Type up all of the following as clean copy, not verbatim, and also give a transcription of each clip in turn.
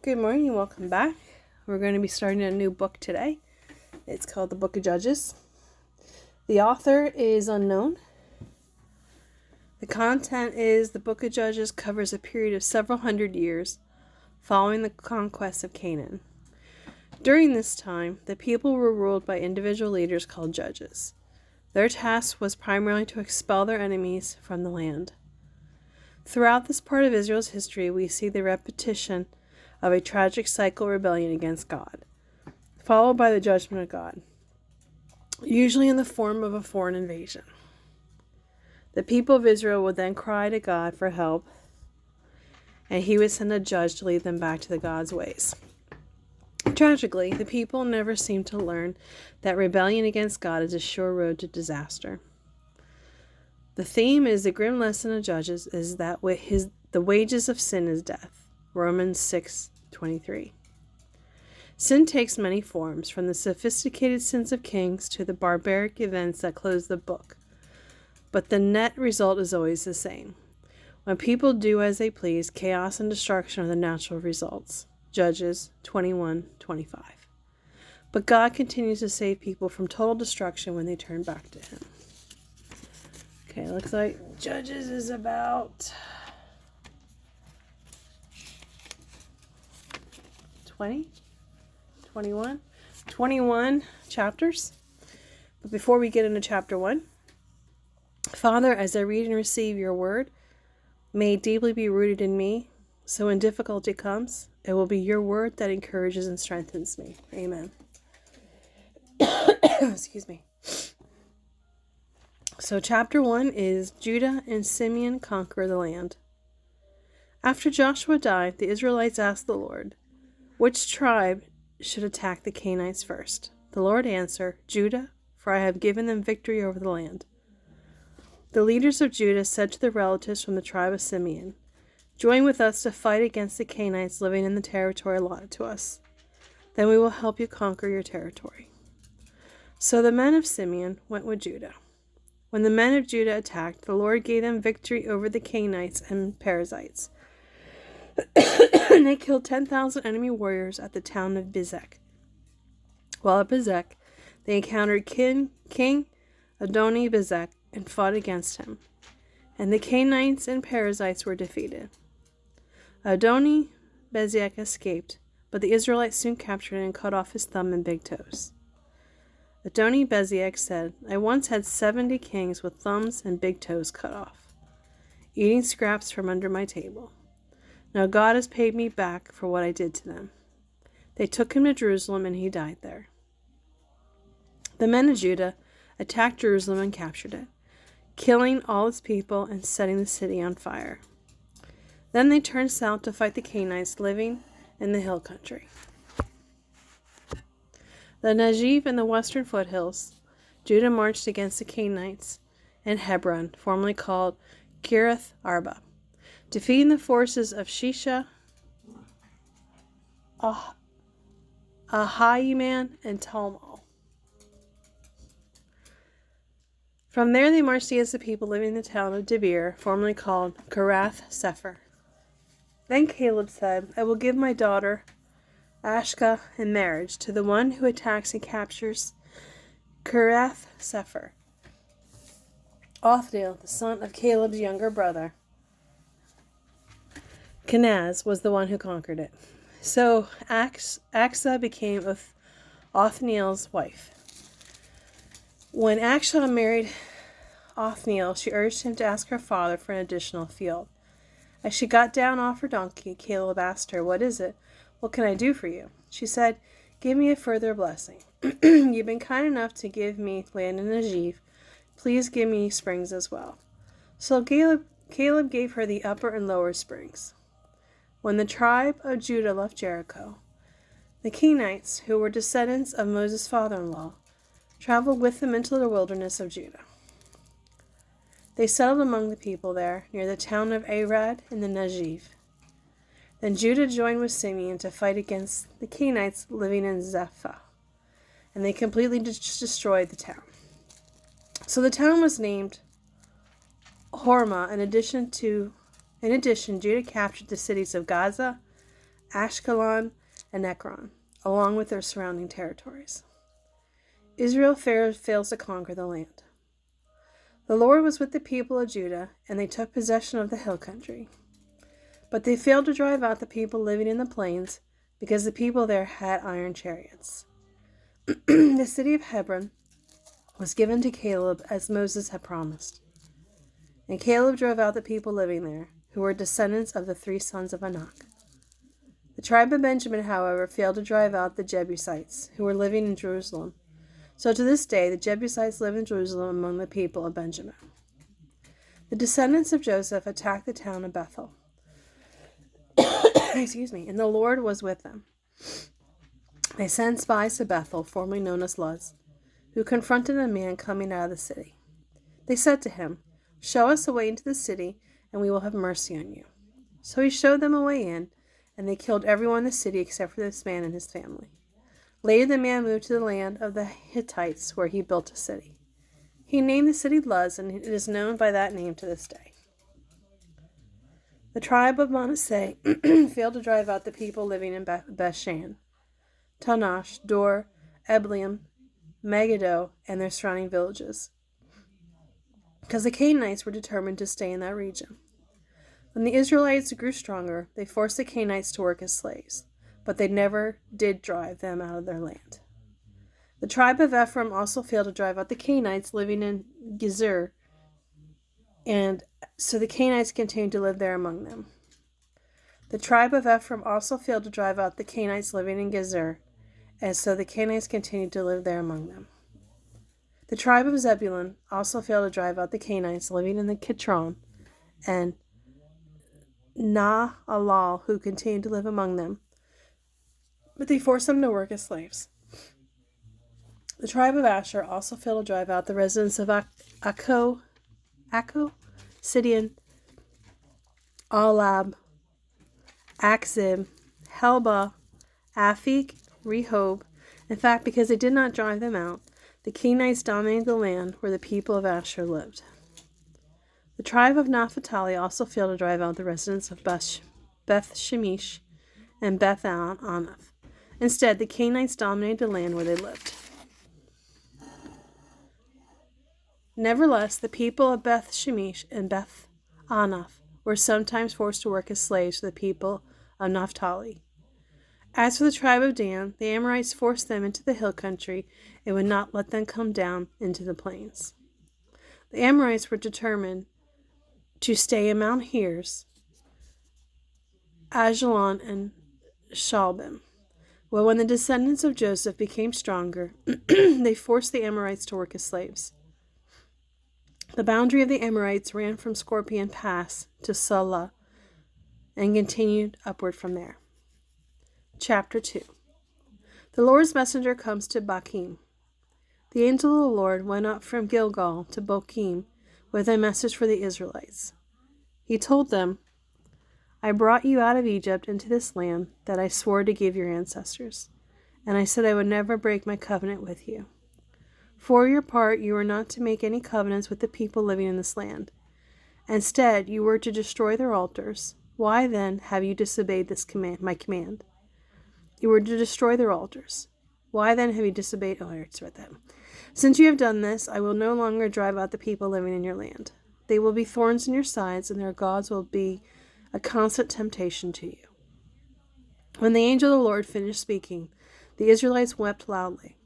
Good morning, welcome back. We're going to be starting a new book today. It's called the Book of Judges. The author is unknown. The content is the Book of Judges covers a period of several hundred years following the conquest of Canaan. During this time, the people were ruled by individual leaders called judges. Their task was primarily to expel their enemies from the land. Throughout this part of Israel's history, we see the repetition of a tragic cycle rebellion against God, followed by the judgment of God, usually in the form of a foreign invasion. The people of Israel would then cry to God for help, and he would send a judge to lead them back to the God's ways. Tragically, the people never seem to learn that rebellion against God is a sure road to disaster. The theme is the grim lesson of Judges is that the wages of sin is death. Romans 6:23. Sin takes many forms, from the sophisticated sins of kings to the barbaric events that close the book. But the net result is always the same. When people do as they please, chaos and destruction are the natural results. Judges 21:25. But God continues to save people from total destruction when they turn back to him. Okay, looks like Judges is about 21 chapters. But before we get into chapter 1, Father, as I read and receive your word, may it deeply be rooted in me, so when difficulty comes, it will be your word that encourages and strengthens me. Amen. Excuse me. So chapter 1 is Judah and Simeon conquer the land. After Joshua died, the Israelites asked the Lord, which tribe should attack the Canaanites first? The Lord answered, Judah, for I have given them victory over the land. The leaders of Judah said to their relatives from the tribe of Simeon, join with us to fight against the Canaanites living in the territory allotted to us. Then we will help you conquer your territory. So the men of Simeon went with Judah. When the men of Judah attacked, the Lord gave them victory over the Canaanites and Perizzites. And they killed 10,000 enemy warriors at the town of Bezek. While at Bezek, they encountered King Adoni-Bezek and fought against him. And the Canaanites and Perizzites were defeated. Adoni-Bezek escaped, but the Israelites soon captured him and cut off his thumb and big toes. Adoni-Bezek said, I once had 70 kings with thumbs and big toes cut off, eating scraps from under my table. Now God has paid me back for what I did to them. They took him to Jerusalem, and he died there. The men of Judah attacked Jerusalem and captured it, killing all its people and setting the city on fire. Then they turned south to fight the Canaanites living in the hill country. The Negev and the western foothills, Judah marched against the Canaanites in Hebron, formerly called Kiriath Arba, defeating the forces of Shisha, Ahiman, and Talmal. From there they marched against the people living in the town of Debir, formerly called Kiriath Sepher. Then Caleb said, I will give my daughter Ashka in marriage to the one who attacks and captures Kiriath Sepher. Othniel, the son of Caleb's younger brother, Kenaz, was the one who conquered it. So Aksa became Othniel's wife. When Aksa married Othniel, she urged him to ask her father for an additional field. As she got down off her donkey, Caleb asked her, what is it? What can I do for you? She said, give me a further blessing. You've been kind enough to give me land in Negev. Please give me springs as well. So Caleb gave her the upper and lower springs. When the tribe of Judah left Jericho, the Kenites, who were descendants of Moses' father-in-law, traveled with them into the wilderness of Judah. They settled among the people there, near the town of Arad in the Negev. Then Judah joined with Simeon to fight against the Kenites living in Zephath, and they completely destroyed the town. So the town was named Hormah. In addition, Judah captured the cities of Gaza, Ashkelon, and Ekron, along with their surrounding territories. Israel fails to conquer the land. The Lord was with the people of Judah, and they took possession of the hill country. But they failed to drive out the people living in the plains, because the people there had iron chariots. The city of Hebron was given to Caleb as Moses had promised. And Caleb drove out the people living there, who were descendants of the 3 sons of Anak. The tribe of Benjamin, however, failed to drive out the Jebusites, who were living in Jerusalem. So to this day, the Jebusites live in Jerusalem among the people of Benjamin. The descendants of Joseph attacked the town of Bethel. And the Lord was with them. They sent spies to Bethel, formerly known as Luz, who confronted a man coming out of the city. They said to him, "Show us a way into the city, and we will have mercy on you." So he showed them a way in, and they killed everyone in the city except for this man and his family. Later the man moved to the land of the Hittites, where he built a city. He named the city Luz, and it is known by that name to this day. The tribe of Manasseh failed to drive out the people living in Bethshan, Tanash, Dor, Eblim, Megiddo, and their surrounding villages, because the Canaanites were determined to stay in that region. When the Israelites grew stronger, they forced the Canaanites to work as slaves, but they never did drive them out of their land. The tribe of Ephraim also failed to drive out the Canaanites living in Gezer, and so the Canaanites continued to live there among them. The tribe of Ephraim also failed to drive out the Canaanites living in Gezer, and so the Canaanites continued to live there among them. The tribe of Zebulun also failed to drive out the Canaanites living in the Kitron and Naalal, who continued to live among them, but they forced them to work as slaves. The tribe of Asher also failed to drive out the residents of Akko, Sidon, Alab, Akzib, Helba, Aphik, Rehob. In fact, because they did not drive them out, the Canaanites dominated the land where the people of Asher lived. The tribe of Naphtali also failed to drive out the residents of Beth Shemesh and Beth Anath. Instead, the Canaanites dominated the land where they lived. Nevertheless, the people of Beth Shemesh and Beth Anath were sometimes forced to work as slaves for the people of Naphtali. As for the tribe of Dan, the Amorites forced them into the hill country and would not let them come down into the plains. The Amorites were determined to stay in Mount Heres, Ajalon, and Shalbim. Well, when the descendants of Joseph became stronger, they forced the Amorites to work as slaves. The boundary of the Amorites ran from Scorpion Pass to Salah and continued upward from there. Chapter 2. The Lord's messenger comes to Bokim. The angel of the Lord went up from Gilgal to Bokim with a message for the Israelites. He told them, "I brought you out of Egypt into this land that I swore to give your ancestors, and I said I would never break my covenant with you. For your part, you were not to make any covenants with the people living in this land. Instead, you were to destroy their altars. Why then have you disobeyed this my command? You were to destroy their altars. Why then have you disobeyed?" Oh, I already read that. "Since you have done this, I will no longer drive out the people living in your land. They will be thorns in your sides, and their gods will be a constant temptation to you." When the angel of the Lord finished speaking, the Israelites wept loudly.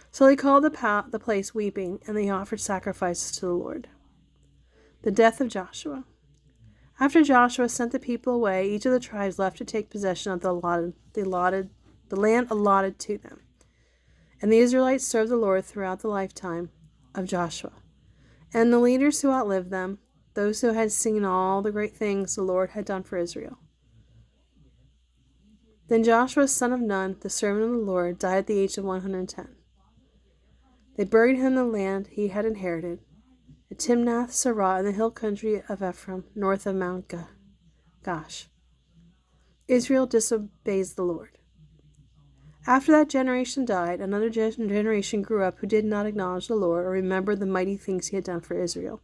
So they called the place Weeping, and they offered sacrifices to the Lord. The death of Joshua. After Joshua sent the people away, each of the tribes left to take possession of the land allotted to them. And the Israelites served the Lord throughout the lifetime of Joshua. And the leaders who outlived them, those who had seen all the great things the Lord had done for Israel. Then Joshua, son of Nun, the servant of the Lord, died at the age of 110. They buried him in the land he had inherited, at Timnath Serah in the hill country of Ephraim, north of Mount Gash. Israel disobeys the Lord. After that generation died, another generation grew up who did not acknowledge the Lord or remember the mighty things he had done for Israel.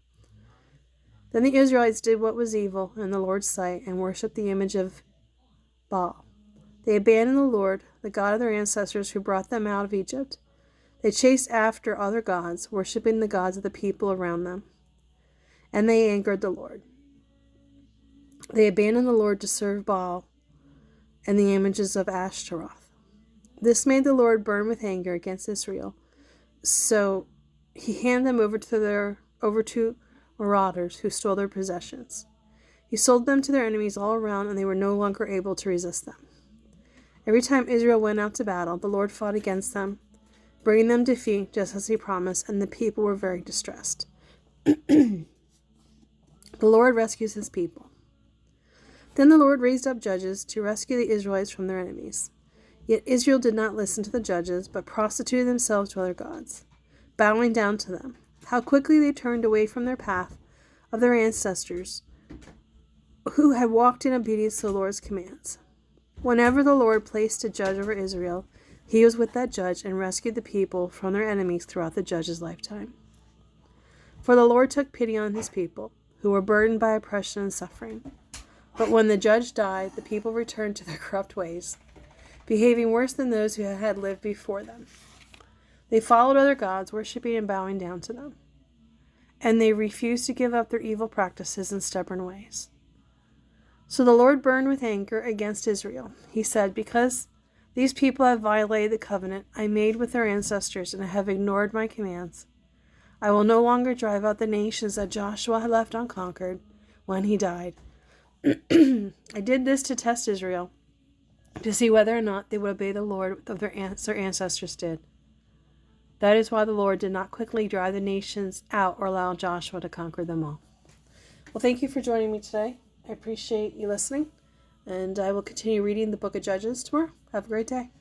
Then the Israelites did what was evil in the Lord's sight and worshipped the image of Baal. They abandoned the Lord, the God of their ancestors who brought them out of Egypt. They chased after other gods, worshipping the gods of the people around them. And they angered the Lord. They abandoned the Lord to serve Baal and the images of Ashtaroth. This made the Lord burn with anger against Israel. So he handed them over to marauders who stole their possessions. He sold them to their enemies all around, and they were no longer able to resist them. Every time Israel went out to battle, the Lord fought against them, bringing them defeat just as he promised, and the people were very distressed. The Lord rescues his people. Then the Lord raised up judges to rescue the Israelites from their enemies. Yet Israel did not listen to the judges, but prostituted themselves to other gods, bowing down to them. How quickly they turned away from their path of their ancestors, who had walked in obedience to the Lord's commands. Whenever the Lord placed a judge over Israel, he was with that judge and rescued the people from their enemies throughout the judge's lifetime. For the Lord took pity on his people, who were burdened by oppression and suffering. But when the judge died, the people returned to their corrupt ways, behaving worse than those who had lived before them. They followed other gods, worshipping and bowing down to them. And they refused to give up their evil practices and stubborn ways. So the Lord burned with anger against Israel. He said, "Because these people have violated the covenant I made with their ancestors and have ignored my commands, I will no longer drive out the nations that Joshua had left unconquered when he died. I did this to test Israel, to see whether or not they would obey the Lord of their ancestors did. That is why the Lord did not quickly drive the nations out or allow Joshua to conquer them all." Well, thank you for joining me today. I appreciate you listening, and I will continue reading the book of Judges tomorrow. Have a great day.